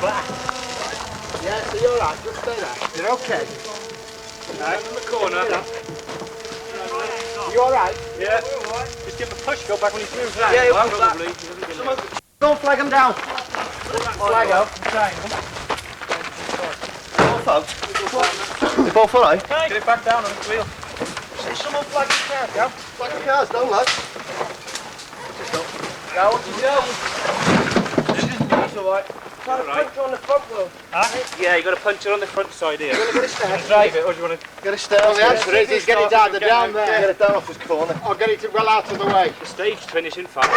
flat. Yeah, so you're alright, just stay there. You're okay. Right, in the corner. You alright? Yeah. Just give him a push, go back when he's through. Yeah, he'll come probably. back. Don't flag him down. Flag up. Both out. They're both alright? Get it back down on the wheel. Someone flag the cars, yeah? Flag the cars down, lads. Yeah, what do you do? He's alright. Try to punch her on the front wheel. Huh? Yeah, you got to punch it on the front side here. You want to get a stare? Drive it, or do you want to... Get a stare. Well, the answer is he's getting down down there. Get it down off his corner. I'll get it well out of the way. The stage finishing fast.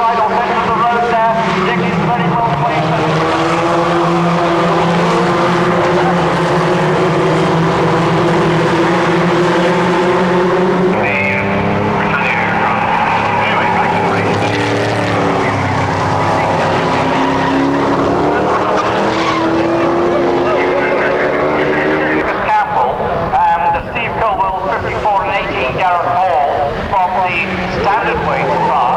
final section of the road there. Dick is very well placed. Standard weight class.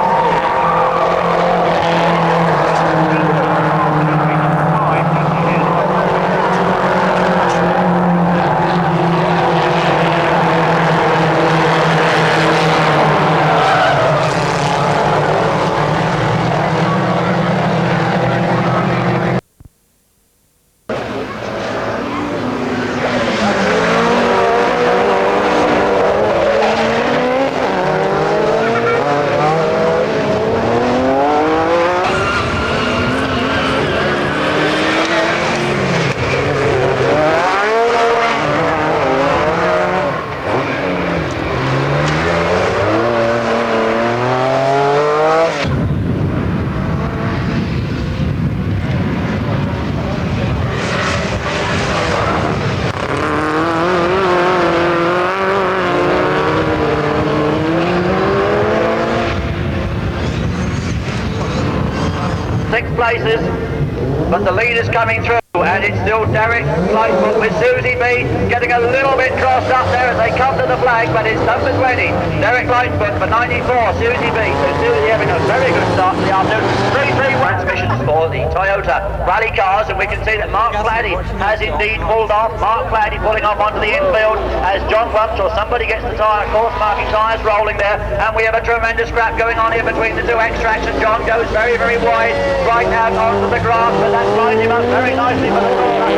Places, but the lead is coming through, and it's still Derek Lightfoot with Susie B getting a little bit crossed up there as they come to the flag, but it's number 20, Derek Lightfoot for 94, Susie B. So Susie having a very good start to the afternoon. 3-3 transmissions for the Toyota rally cars, and we can see that Mark Fladdy has indeed pulled off. Mark Fladdy pulling off onto the infield as John Wumps or somebody gets the course marking tyres rolling there, and we have a tremendous scrap going on here between the two extracts, and John goes very, very wide right now onto the grass, but that's lined him up very nicely for the corner.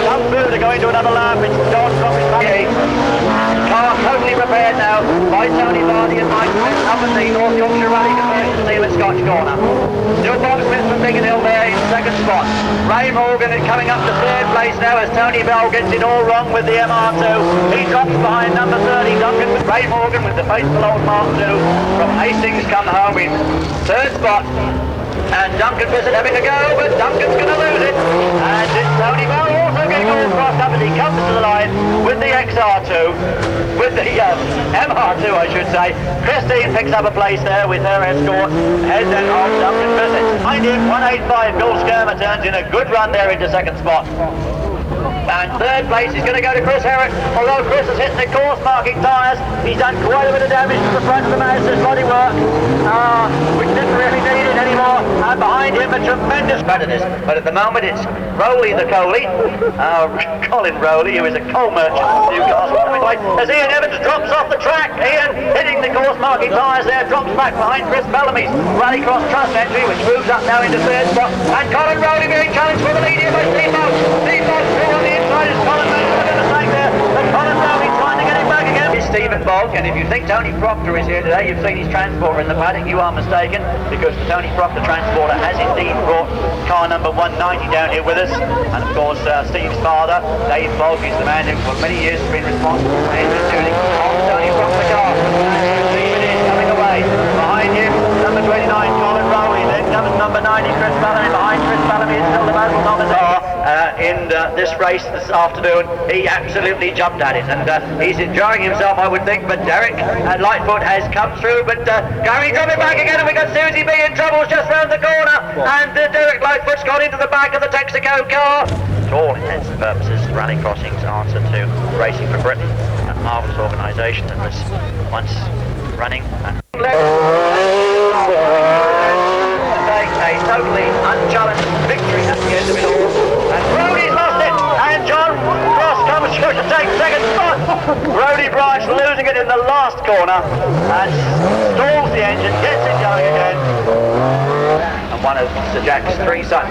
Come through to go into another lap. It's John dropping back. Car totally prepared now by Tony Vardy and Mike Smith up at the North Yorkshire Rally Conversion Team at Scotch Corner. Still Bob Smith from Biggin Hill there in second spot. Ray Morgan is coming up to third place now as Tony Bell gets it all wrong with the MR2. He drops behind number 30, Duncan, with Ray Morgan with the faithful old Mark II from Hastings come home in third spot. And Duncan Bissett having a go, but Duncan's going to lose it. And it's Tony Bell also getting all crossed up as he comes to the line with the XR2, with the MR2 I should say. Christine picks up a place there with her escort, heads then on Duncan Bissett. Behind him, 185, Bill Skirmer turns in a good run there into second spot. And third place is going to go to Chris Herrick, although Chris has hit the course marking tyres. He's done quite a bit of damage to the front of the Mazda's bodywork, which didn't really need it anymore. And behind him a tremendous prejudice. But at the moment it's Rowley the Coley, Colin Rowley, who is a coal merchant in Newcastle. As Ian Evans drops off the track, Ian hitting the course marking tyres there, drops back behind Chris Bellamy's Rallycross Trust entry, which moves up now into third spot. And Colin Rowley being challenged for the lead here by Steve Boat. Steve Boat through on the inside as Colin Rowley in the mistake there. But Colin Rowley trying to get it back again. It's Stephen Bogg, and if you think Tony Proctor is here today, you've seen his transporter in the paddock, you are mistaken, because the Tony Proctor transporter has indeed brought car number 190 down here with us. And of course Steve's father, Dave Bogg, is the man who for many years has been responsible for engine tuning on the Tony Proctor car. And Stephen is coming away. Behind him, number 29, Colin Rowley. Then comes number 90, Chris Bellamy. Behind Chris Bellamy is still the Basil Thomas in this race this afternoon. He absolutely jumped at it, and he's enjoying himself, I would think. But Derek Lightfoot has come through, but Gary dropping back again, and we've got Susie B in trouble just round the corner, and Derek Lightfoot's got into the back of the Texaco car. To all intents and purposes, Rally Crossing's answer to Racing for Britain, a marvellous organisation that was once running. A totally unchallenged victory at the end of it all. And Brodie's lost it, and John Ross comes through to take second spot. Brodie Branch losing it in the last corner and stalls the engine, gets it going again. And one of Sir Jack's three sons,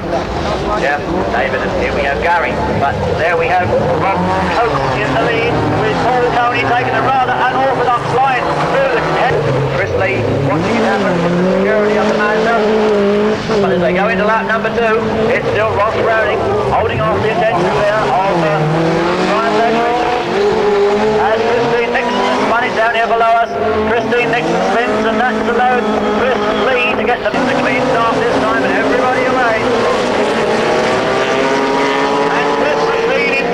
Jeff, David, and here we have Gary. But there we have Rob Dewey in the lead, with Paul Coney taking a rather unorthodox line through the head. Chris Lee watching it happen from the security of the Mazda. But as they go into lap number 2, it's still Ross Browning holding off the attention there of Brian Ledbury. As Christine Nixon Barney's down here below us. Christine Nixon spins, and that's allowed Chris Lee to get the clean start this time, and everybody away.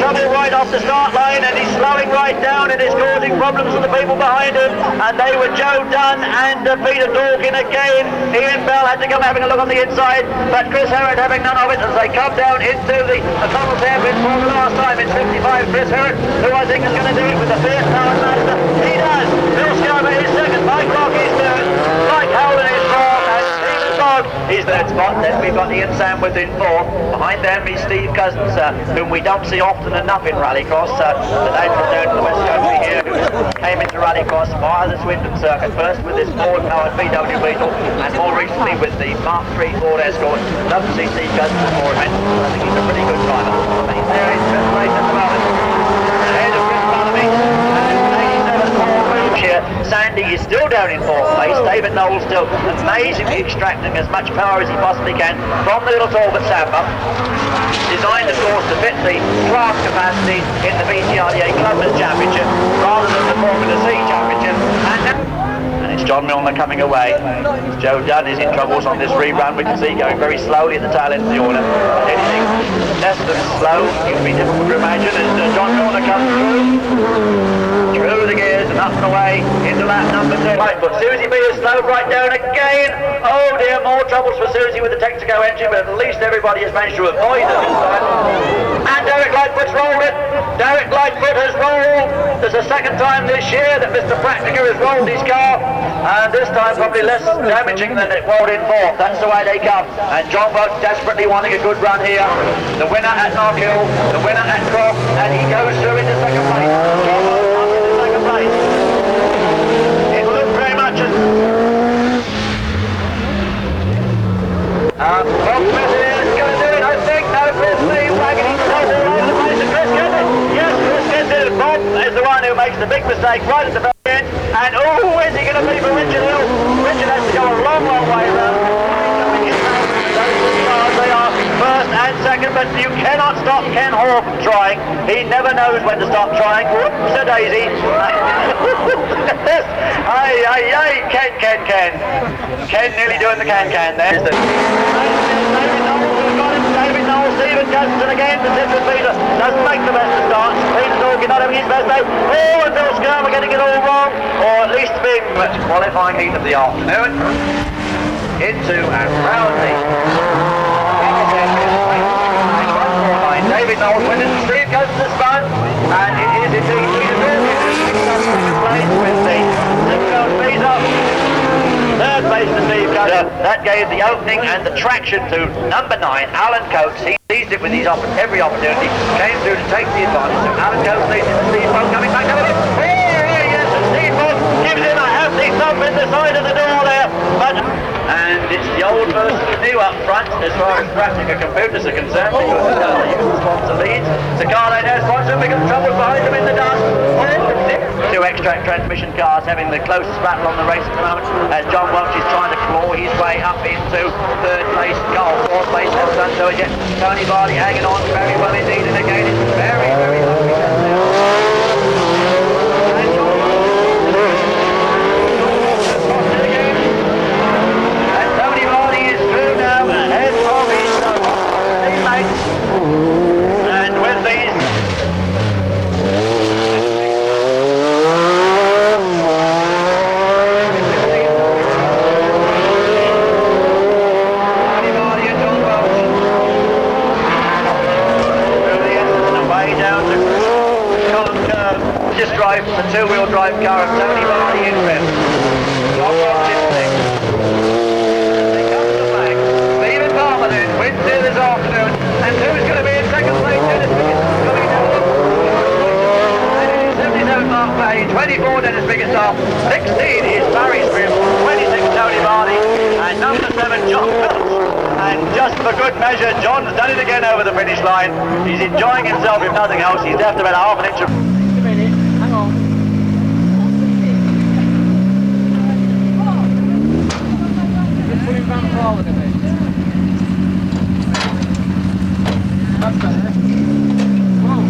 Trouble right off the start line, and he's slowing right down, and it's causing problems for the people behind him. And they were Joe Dunn and Peter Dorkin again. Ian Bell had to come having a look on the inside, but Chris Herrod having none of it as they come down into the Tunnels hairpin for the last time. It's 55. Chris Herrod, who I think is going to do it with the fierce power master. He does. Bill Scarver is second. Mike Rock is third. Mike Howland is fourth, and Stephen Fogg is third spot. Then we've got Ian Samworth in fourth. Behind them is Steve Cousins, whom we don't see often enough in rallycross. The name from down to the West Country here, who came into rallycross via the Swindon circuit, first with this Ford-powered VW Beetle, and more recently with the Mark III Ford Escort. Love to see Steve Cousins at more events. I think he's a pretty good driver. But he's there in first place at the moment. Ahead of Chris Bellamy, and 87 Paul Booch here. Sandy is still down in fourth place. David Knowles still amazingly extracting as much power as he possibly can from the little Talbot Samba. Designed, of course, to fit the class capacity in the VTRDA Clubman's Championship rather than the Formula C Championship. And it's John Milner coming away. Joe Dunn is in troubles on this rerun. We can see going very slowly at the tail end of the order. Anything less than slow, it would be difficult to imagine as John Milner comes through the gears and up and away into lap number 2. Right, but Susie B has slowed right down again. Oh dear, more troubles for Susie with the Texaco engine, but at least everybody has managed to avoid it this time. And Derek Lightfoot's rolled it. Derek Lightfoot has rolled. There's a second time this year that Mr. Practica has rolled his car, and this time probably less damaging than it rolled in fourth. That's the way they come. And John Welch desperately wanting a good run here. The winner at Knockhill, the winner at Croft, and he goes through into second place. John Welch comes into second place. It looked very much as Bob Smith is going to do it, I think. No, Chris Lee wagging his tail all over the place. And Chris gets it. Yes, Chris gets it. Bob is the one who makes the big mistake right at the very end. And oh, is he going to be for Richard Hill? Richard has to go a long, long way around. They are first and second, but you cannot stop Ken Hall from trying. He never knows when to stop trying. Whoops a daisy. Ay, Ken. Ken nearly doing the can there. David Knowles, Stephen Cousins, and again the Central Peter doesn't make the best of starts. Peter Dorkin not having his best day. Oh, and Bill Scarver getting it all wrong, or at least being the qualifying heat of the afternoon. Into and round the David Knowles winning, Steve Cousins has spun, and it is indeed Peter Dorkin who's second place with the Simcoe Visa. Third place to Steve Cousins. That gave the opening and the traction to number 9, Alan Coates. He seized it with his every opportunity, came through to take the advantage. So Alan Coates leads it to Steve Fogg coming back over it. Oh, yes, and Steve Fogg gives him a hefty thump in the side of the door there. And it's the old versus the new up front as far as Practica computers are concerned, because you can sponsor leads. Zagalo now sponsoring, we got trouble behind them in the dust. Two extract transmission cars having the closest battle on the race at the moment as John Welch is trying to claw his way up into third place. Fourth place hasn't done so yet. Tony Vardy hanging on very well indeed, and again it's very, very lovely. And with these just drive the two-wheel drive car of Tony Vardy in fifth. John Welch in sixth. They come to the flag. Stephen Palmer then wins here this afternoon. And who's going to be in second place? Dennis Biggins coming down. And it is 77 Mark Page, 24 Dennis Biggins off, 16 is Barry Smith, 26 Tony Vardy, and number 7 John Welch. And just for good measure, John's done it again over the finish line. He's enjoying himself if nothing else. He's left about half an inch of... Hang on. You're putting Van forward a bit. That's better. Whoa.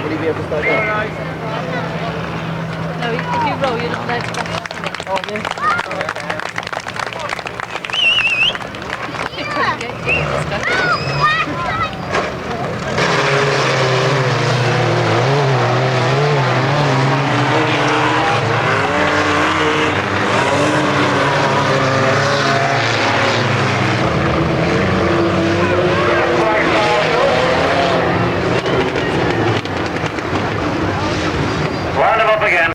Will he be able to stay down? No, if you roll, you're not allowed to back up in it. Oh, yeah. Round him up again.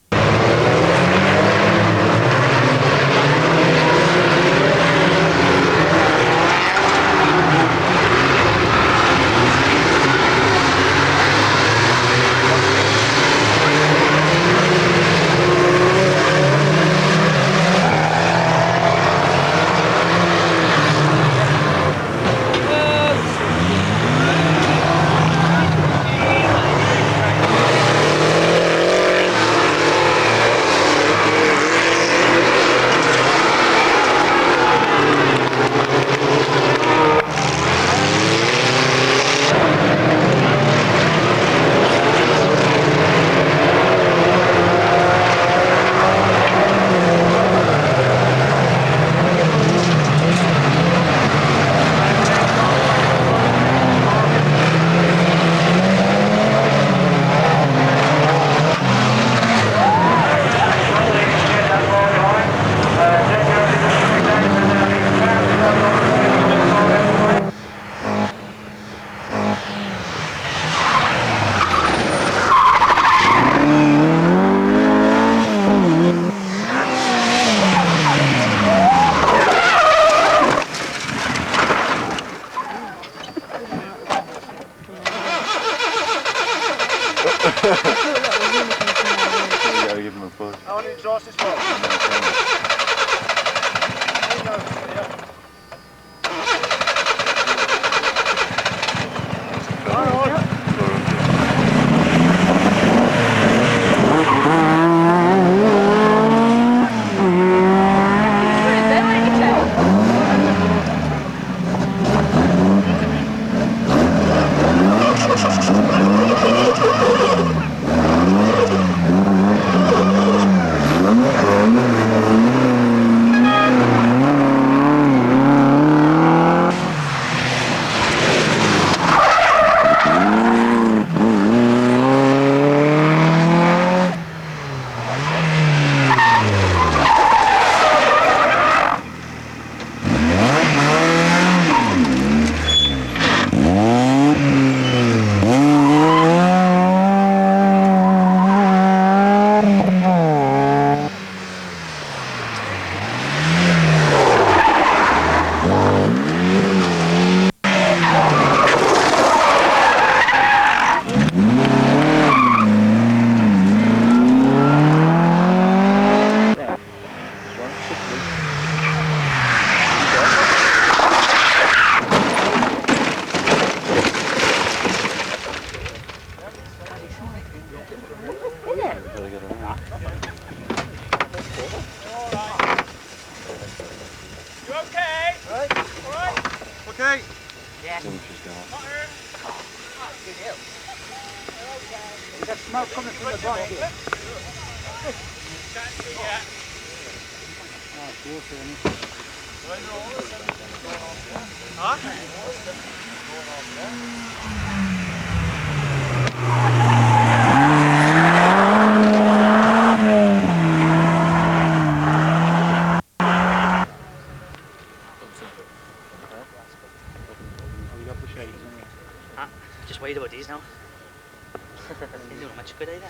You gotta give him a push. How many exhaust is well? You okay? Right. All right? Okay. Yeah. Not hurt? Is that smoke coming from the bottom here? Can't see yet. Oh, it's water in it. Huh? Just wait about these now. Didn't look much good either.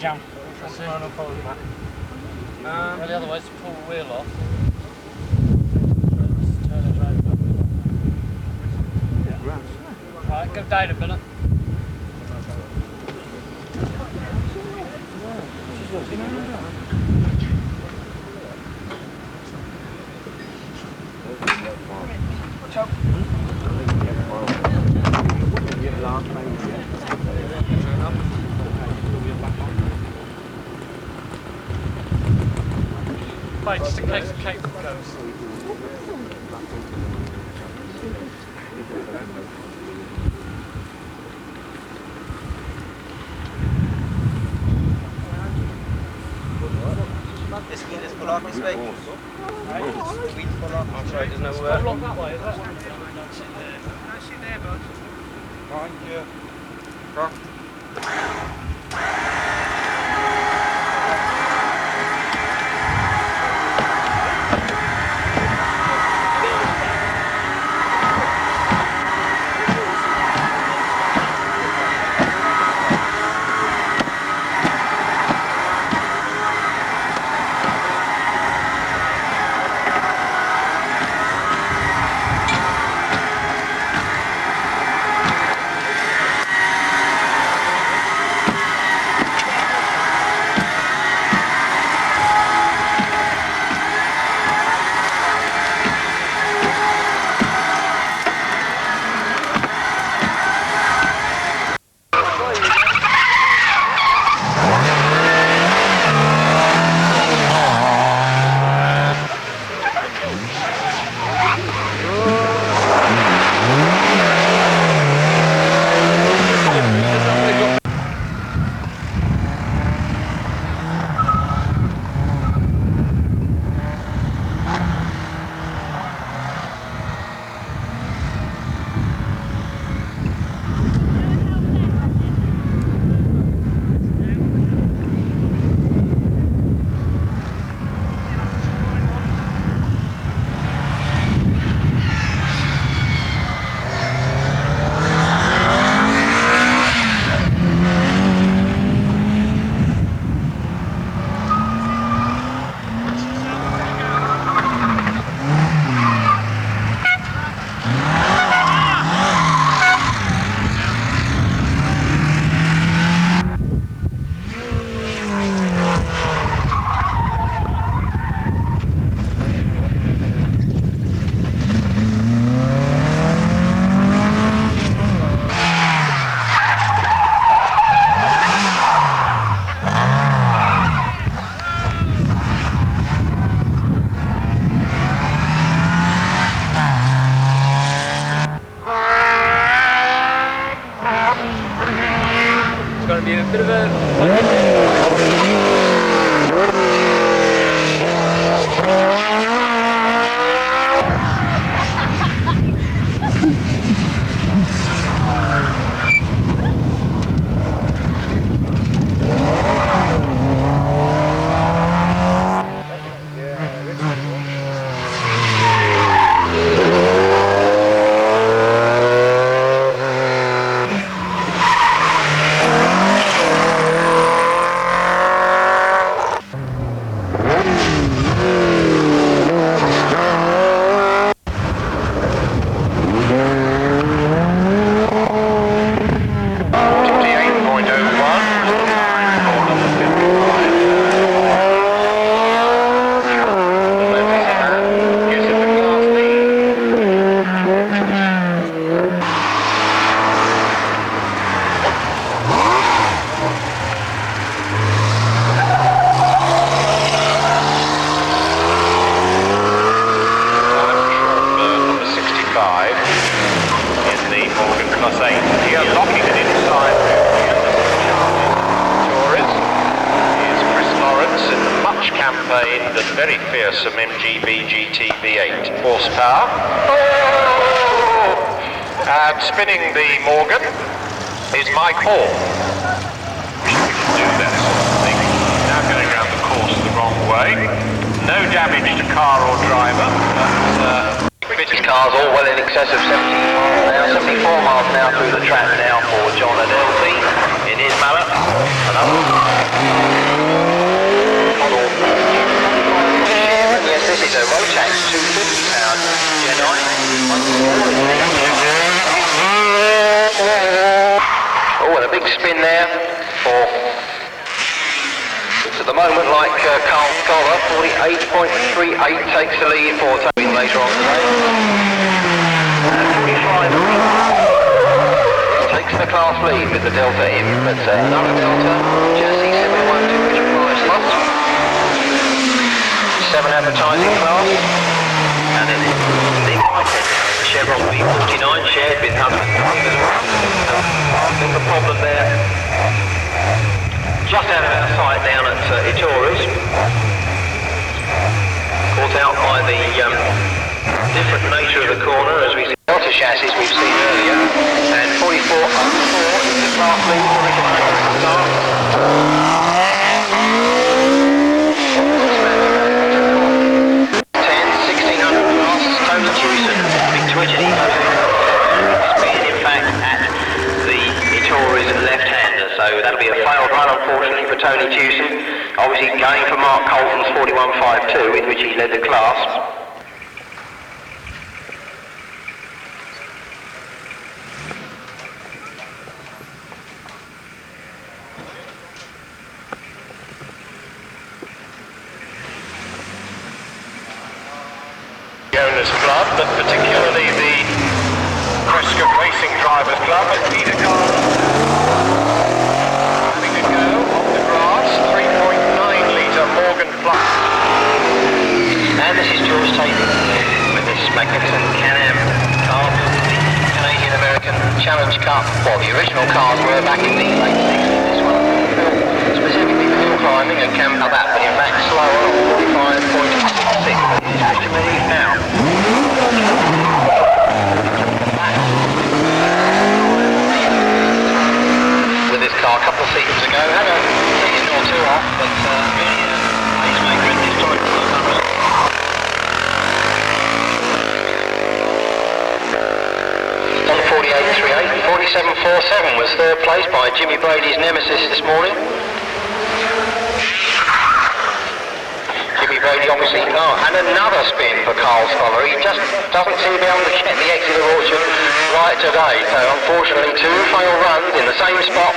Jump. That's it. Really, otherwise pull the wheel off. Turn it right back. Yeah. Right, go down a minute. Right, just in case the cable goes. This week is full off this week. Right? This week's full off. That's right, there's no Go along that way, is that? Don't sit there. Don't sit there, bud. Thank you. in the very fearsome MGB GT V8 horsepower. And spinning the Morgan is Mike Hall. We can do that sort of thing. Now going around the course the wrong way. No damage to car or driver, but These cars all well in excess of 70 miles an hour, 74 miles an hour through the track now for John Adelphi in his Mallet. Yes, this is a Rotax 250 pound Gen I. Oh, and a big spin there for, looks at the moment like Carl Scholar, 48.38 takes the lead for Toby later on today. And 45 takes the class lead with the Delta in, but another Delta, Chassis 712 which applies slots. 7 advertising class, and then the Chevron V49 shared with Hudson as well. There's a problem there. Just out of our sight down at Itores, caught out by the different nature of the corner as we see Delta chassis we've seen earlier, and 44.04 is the class lead for the start. 1600 class, Tony Tucson, big twitchy, speed in fact at the Itores left-hander, so that'll be a failed run unfortunately for Tony Tucson, obviously going for Mark Colton's 41.52 in which he led the class. Club, but particularly the Prescott Racing Drivers Club at Peter Carter. Having a go off the grass, 3.9 litre Morgan Plus. And this is George Taylor with this magnificent Can-Am car, Canadian-American Challenge Cup. Well, the original cars were back in the late 60s. This one specifically for hill climbing and can have that, but in fact slower on 45.66. It's relief now. With this car a couple of seasons ago, had a season or two off, but really a pacemaker in this time. On 48.38, 47.47 was third place by Jimmy Brady's nemesis this morning. Jimmy Brady obviously, and another spin for Carl Scholar. He just doesn't seem to be able to get the Exeter Orchard right today. So unfortunately, two failed runs in the same spot.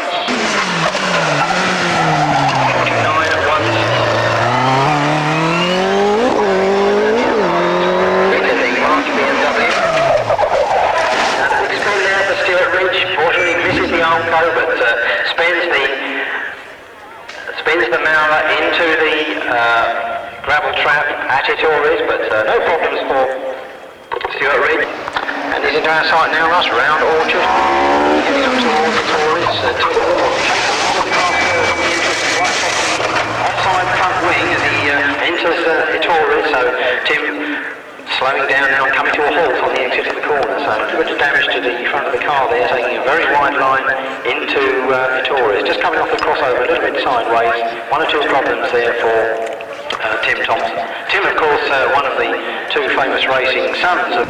49 at once. March BMW. And a big spin there for Stuart Ridge. Fortunately misses the Armco, but spins the Maurer into the gravel trap at Itores, but no problems for Stuart Ridge. And he's into our sight now, Russ, round Orchard, heading up towards Itores. Offside front wing as he enters Itores, so Tim slowing down now and coming to a halt on the exit of the corner, so a bit of damage to the front of the car there, taking a very wide line into Itores. Just coming off the crossover a little bit sideways, one or two problems there for Tim Thompson. Tim, of course, one of the two famous racing sons of...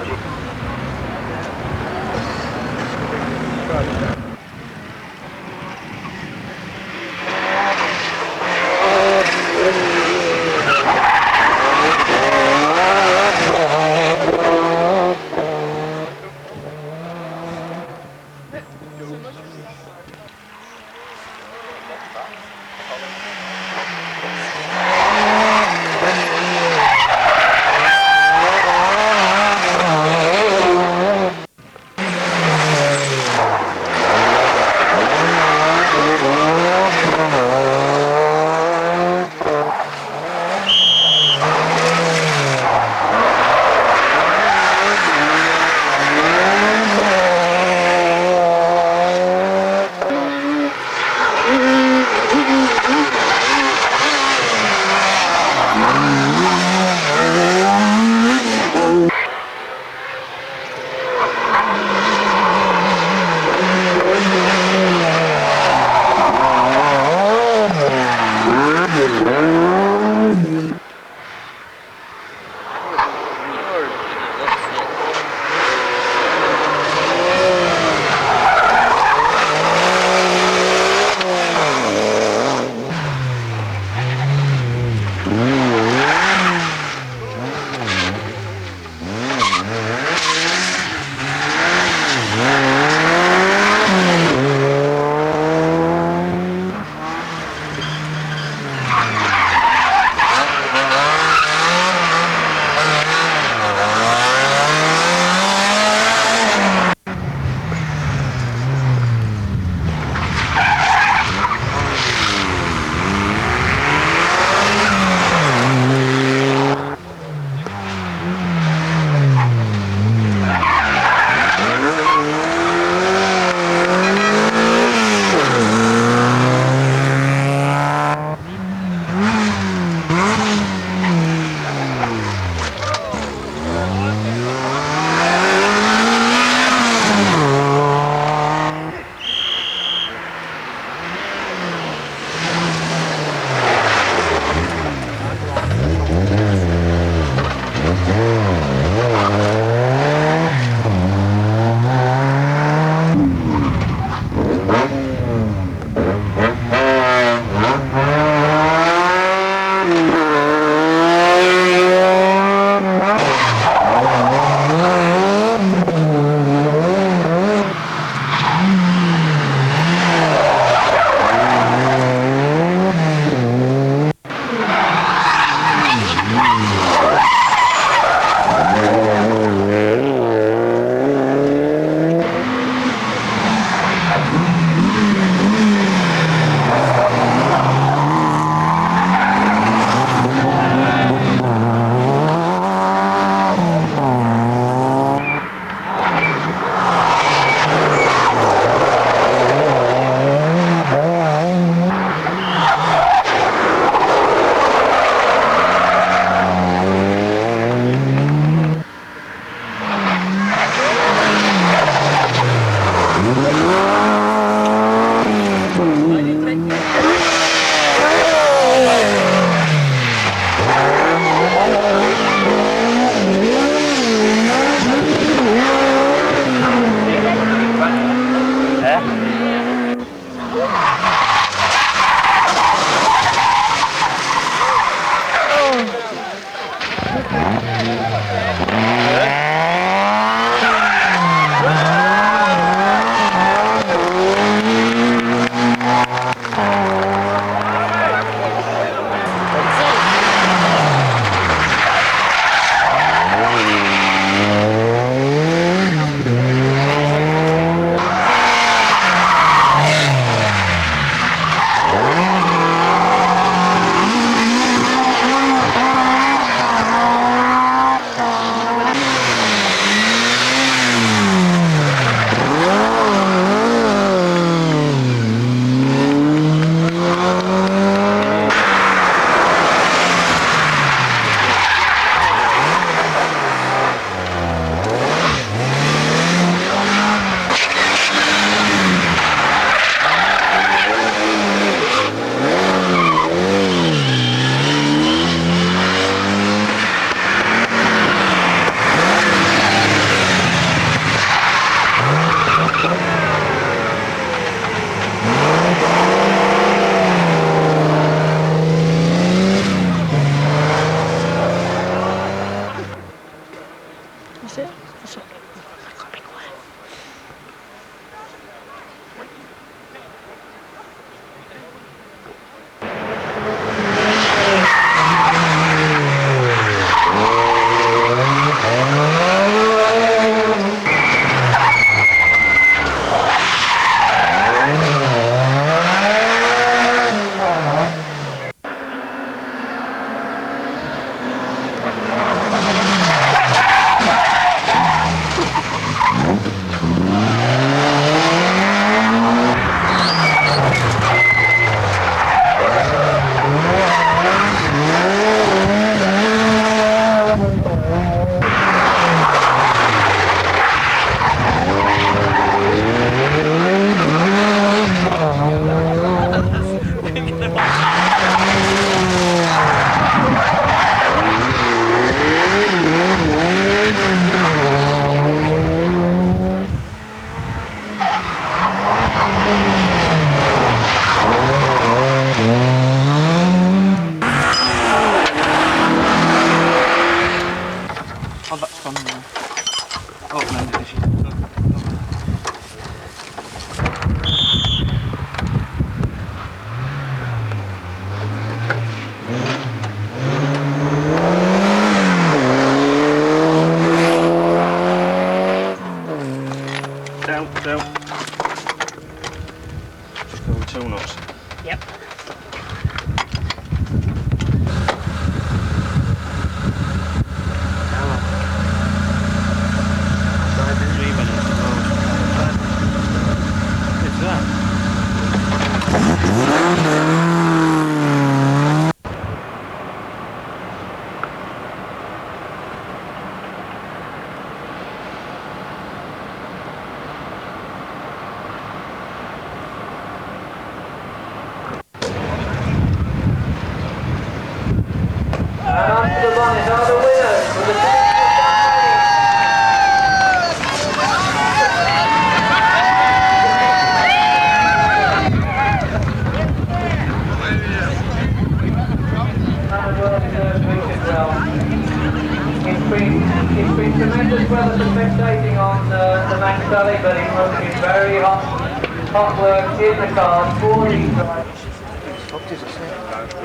It's been tremendous weather for spectating on the Max Sully, but it must have been very hot work in the car for these drivers.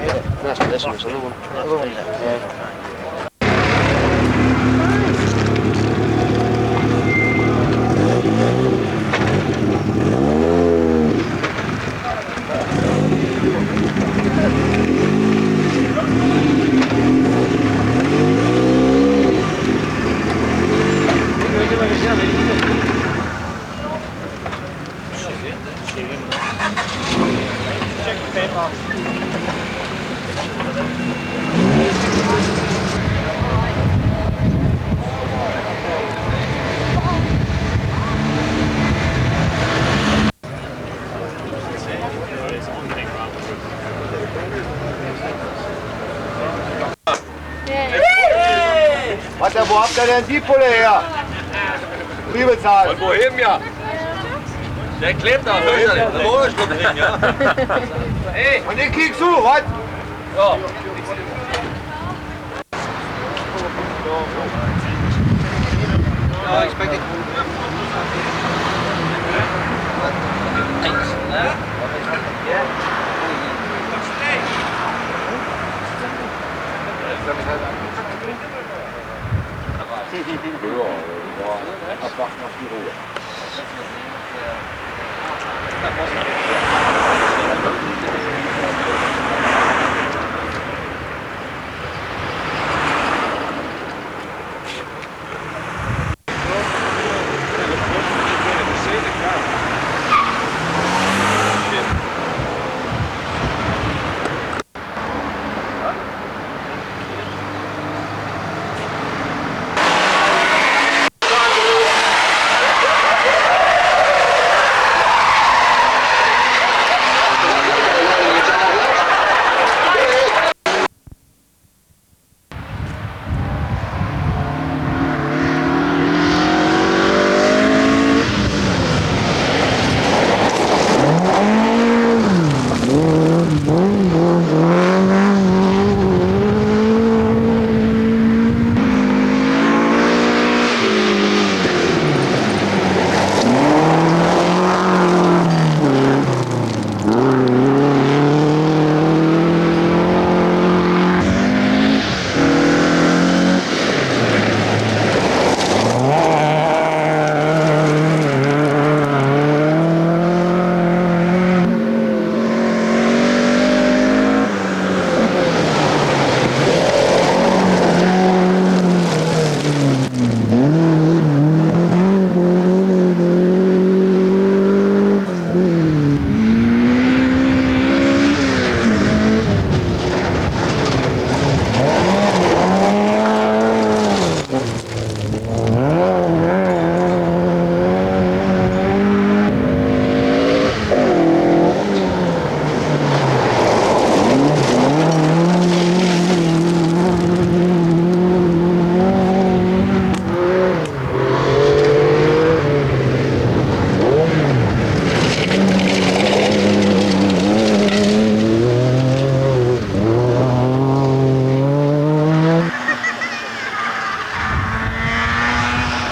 That's this one, another one. Another one. Yeah. Warte, wo habt ihr denn die Pulle her? Liebezahl. Und wohin, ja? Der klebt da, hört er nicht. Motorsport drin, ja. Hey, und den kriegst du, was? Ja. Ja, expect it. Abwarten auf die Ruhe.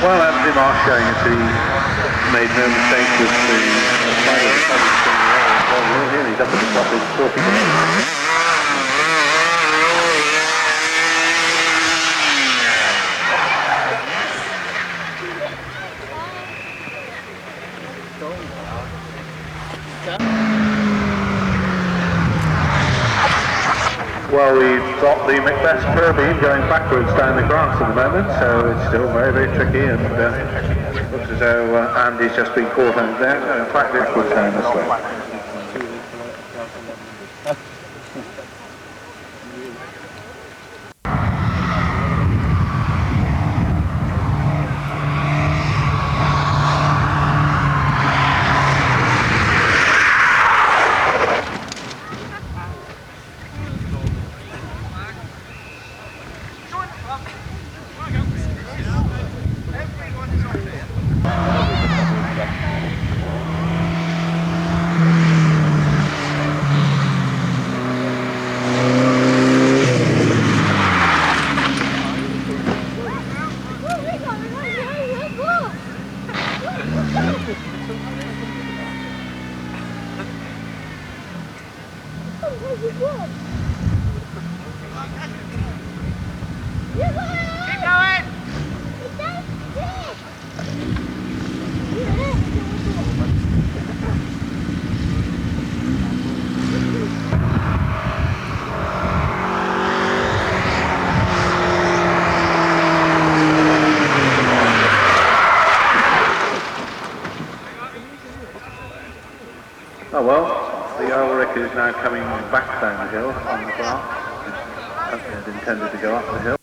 Well, Anthony Marsh showing us he made no mistake with the final recovery. He's up at the top, he's talking. Well, we've got the Macbeth turbine going backwards down the grass at the moment, so it's still very, very tricky, and looks as though Andy's just been caught out there. In fact, it's good down this way. What? Keep going! Oh well, the Ulrich is now coming back down the hill on the grass. It had intended to go up the hill.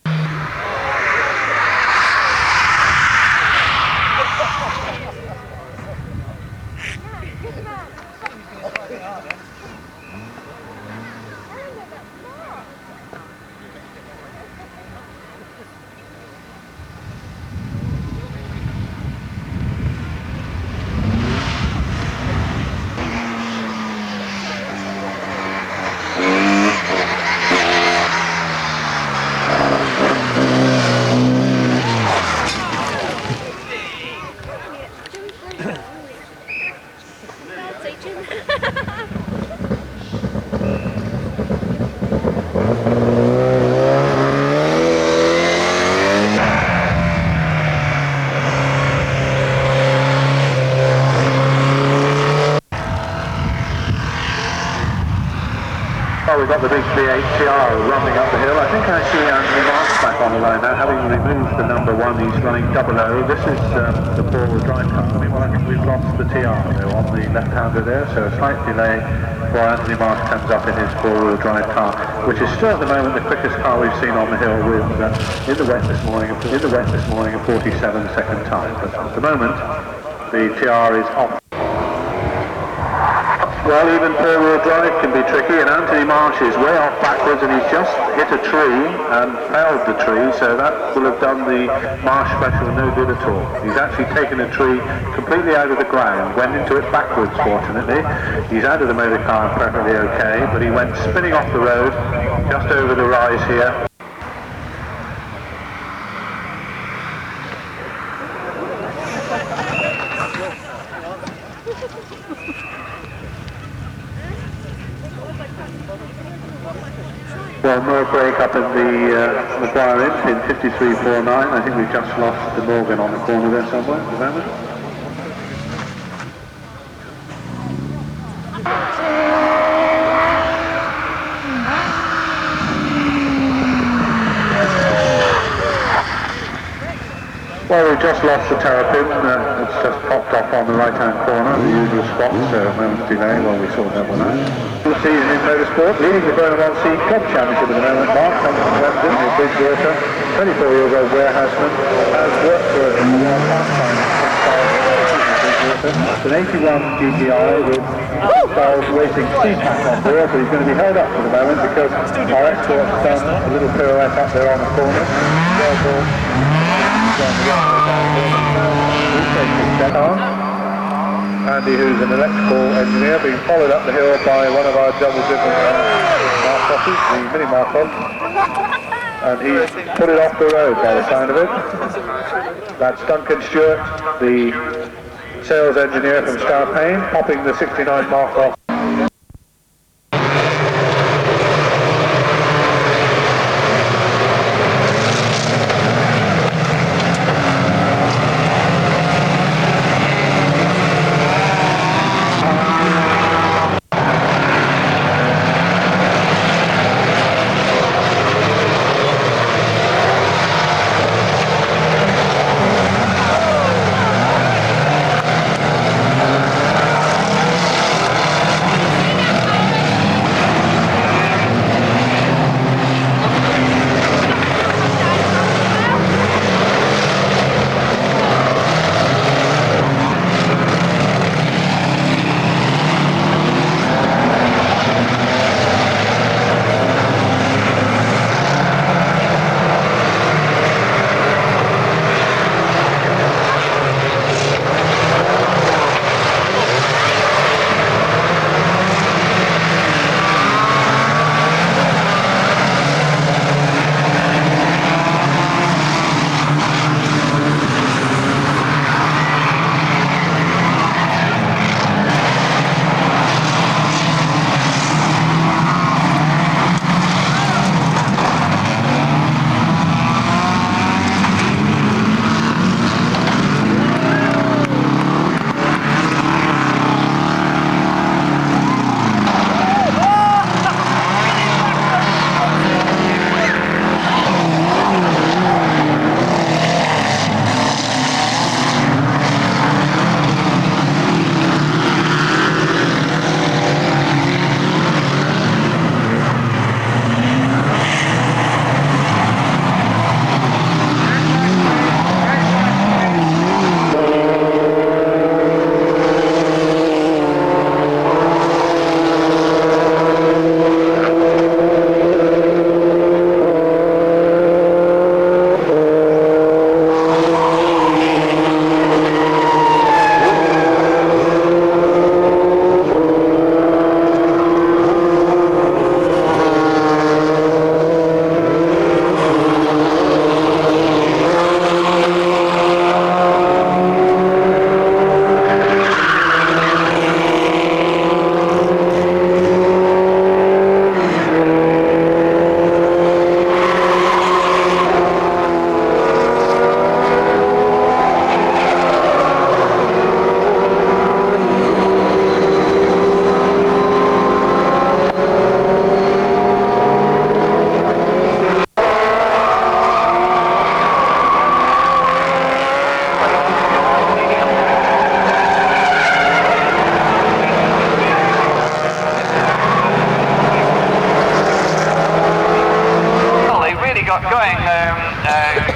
Well, we've got the big V8 TR running up the hill. I think I see Anthony Marks back on the line now, having removed the number 1. He's running 00. This is the four-wheel drive car. I mean, well, I think we've lost the TR though on the left-hander there, so a slight delay before Anthony Marks comes up in his four-wheel drive car, which is still at the moment the quickest car we've seen on the hill, with in the wet this morning a 47-second time. But at the moment, the TR is off. Well, even four-wheel drive can be tricky, and Anthony Marsh is way off backwards, and he's just hit a tree and felled the tree, so that will have done the Marsh special no good at all. He's actually taken a tree completely out of the ground, went into it backwards, fortunately. He's out of the motor car and perfectly okay, but he went spinning off the road just over the rise here. Well, no break up in the Maguire in 53.49. I think we've just lost the Morgan on the corner there somewhere at the moment. Well, we've just lost the terrapin. It's just popped off on the right-hand corner, the usual spot, so a moment's delay while we sort that one out. The season in motorsport, leading the Burnham Sea Club Championship at the moment. Mark comes from London, his Bridgewater, 24 years old warehouseman, has worked for a while part-time It's an 81 GTI with Styles Racing C-Pack on board, but he's going to be held up for the moment because our export's done a little pirouette up there on the corner. Andy, who's an electrical engineer, being followed up the hill by one of our double-different Marcosses, the Mini Marcos, and he's put it off the road by the sound of it. That's Duncan Stewart, the sales engineer from Star Payne, popping the 69 Marcos.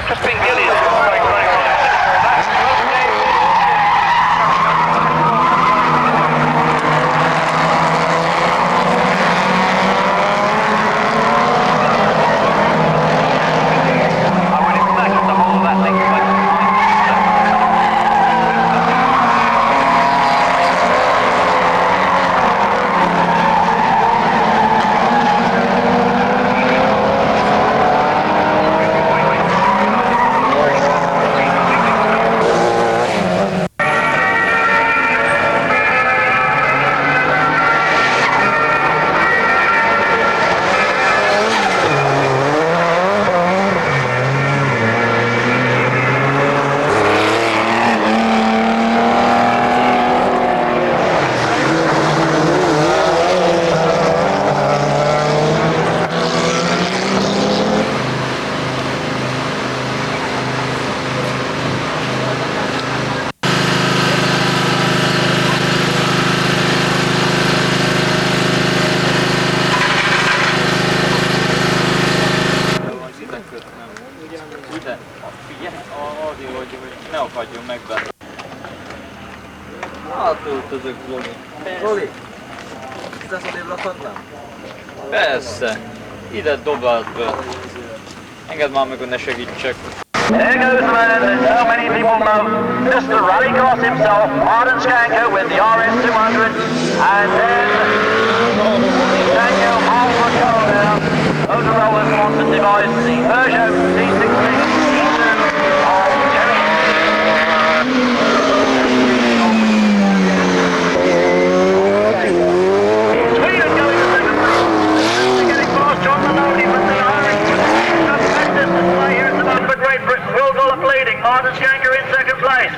Crispin Gillies. Ne akadjon meg benne. Átöltözök, Zoli. Zoli, te odébb lakadnám? Persze. Ide dobáld be. Engedd már meg, hogy ne segítsek. There goes the man that so many people know, Mr. Rallycross himself, Martin Skanker with the RS200, and then Daniel Halford down. Motor Rollers wants to devise the Peugeot C16. Martin Skanker in second place.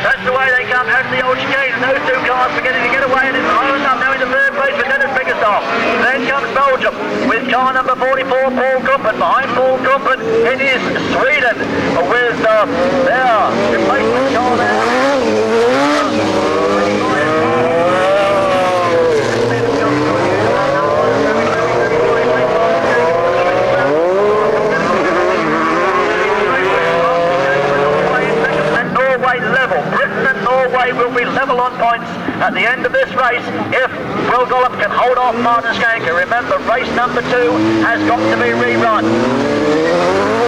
That's the way they come out of the old chicane, and those two cars beginning to get away, and it's Ireland up now in the third place with Dennis Bickerstaff. Then comes Belgium with car number 44, Paul Kruppen. Behind Paul Kruppen, it is Sweden with their replacement car there. Will be level on points at the end of this race if Will Gollop can hold off Martin Skanker. Remember, race number 2 has got to be rerun.